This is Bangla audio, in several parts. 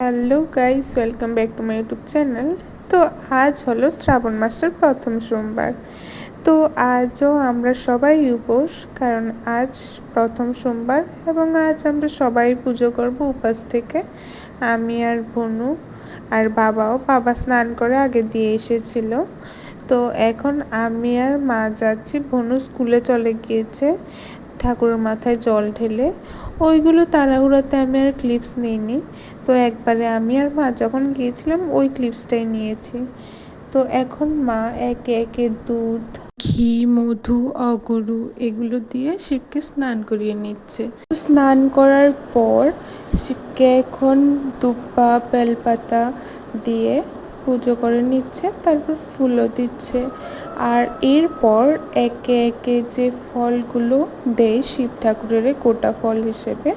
Hello guys, welcome back to my YouTube channel. তো আজ হলো শ্রাবণ মাসের প্রথম সোমবার। তো আজও আমরা সবাই উপোস, কারণ আজ প্রথম সোমবার এবং আজ আমরা সবাই পুজো করব উপাস থেকে। আমি আর ভনু আর বাবা স্নান করে আগে দিয়ে এসেছিল। তো এখন আমি আর মা যাচ্ছি, ভনু স্কুলে চলে গিয়েছে ঠাকুরের মাথায় জল ঢেলে। ওইগুলো তাড়াহুড়োতে আমি আর ক্লিপস নিইনি। তো একবারে আমি আর মা যখন গিয়েছিলাম ওই ক্লিপসটাই নিয়েছি। তো এখন মা একে একে দুধ, ঘি, মধু, অগুরু এগুলো দিয়ে শিবকে স্নান করিয়ে নিচ্ছে। স্নান করার পর শিবকে এখন দুব্বা বেলপাতা দিয়ে পুজো করে নিচ্ছে, তারপর ফুলও দিচ্ছে। আর এরপর একে একে যে ফলগুলো দেয় শিব ঠাকুরের গোটা ফল হিসেবে,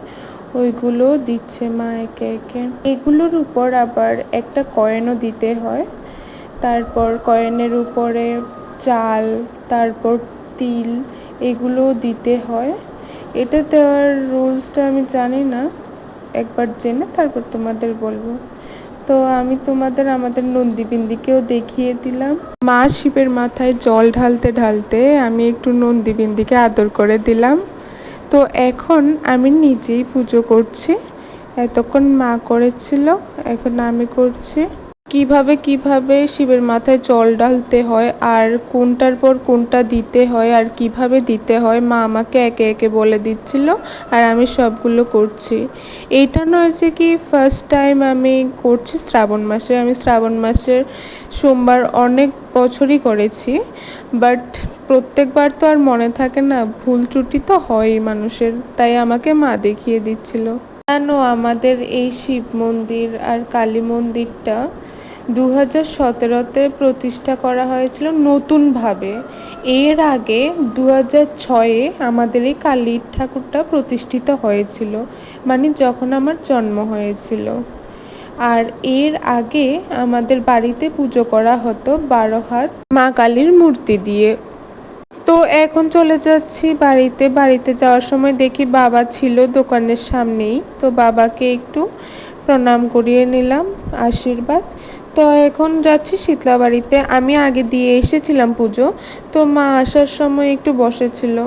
ওইগুলো দিচ্ছে মা একে একে। এগুলোর উপর আবার একটা কয়েনও দিতে হয়। তারপর কয়েনের উপরে চাল, তারপর তিল এগুলো দিতে হয়। এটা দেওয়ার রুলসটা আমি জানি না, একবার জেনে তারপর তোমাদের বলবো। তো আমি তোমাদের আমাদের নন্দীবিন্দিকেও দেখিয়ে দিলাম। মা শিবের মাথায় জল ঢালতে ঢালতে আমি একটু নন্দীবিন্দিকে আদর করে দিলাম। তো এখন আমি নিজেই পুজো করছি। এতক্ষণ মা করেছিল, এখন আমি করছি। কিভাবে শিবের মাথায় জল ঢালতে হয় আর কোনটার পর কোনটা দিতে হয় আর কিভাবে দিতে হয় মা আমাকে একে একে বলে দিচ্ছিল, আর আমি সবগুলো করছি। এইটা নয় যে কি ফার্স্ট টাইম আমি করছি শ্রাবণ মাসে। আমি শ্রাবণ মাসের সোমবার অনেক বছরই করেছি, বাট প্রত্যেকবার তো আর মনে থাকে না, ভুল ত্রুটি তো হয়ই মানুষের, তাই আমাকে মা দেখিয়ে দিচ্ছিল। জানো, আমাদের এই শিব মন্দির আর কালী মন্দিরটা 2017-তে প্রতিষ্ঠা করা হয়েছিল নতুনভাবে। এর আগে 2006-এ আমাদের এই কালী ঠাকুরটা প্রতিষ্ঠিত হয়েছিল, মানে যখন আমার জন্ম হয়েছিল। আর এর আগে আমাদের বাড়িতে পুজো করা হতো 12 হাত মা কালীর মূর্তি দিয়ে। তো এখন চলে যাচ্ছি বাড়িতে যাওয়ার সময় দেখি বাবা ছিল দোকানের সামনেই, তো বাবাকে একটু প্রণাম করিয়ে নিলাম, আশীর্বাদ। তো এখন যাচ্ছি শীতলা বাড়িতে। আমি আগে দিয়ে এসেছিলাম পুজো, তো মা আসার সময় একটু বসেছিল।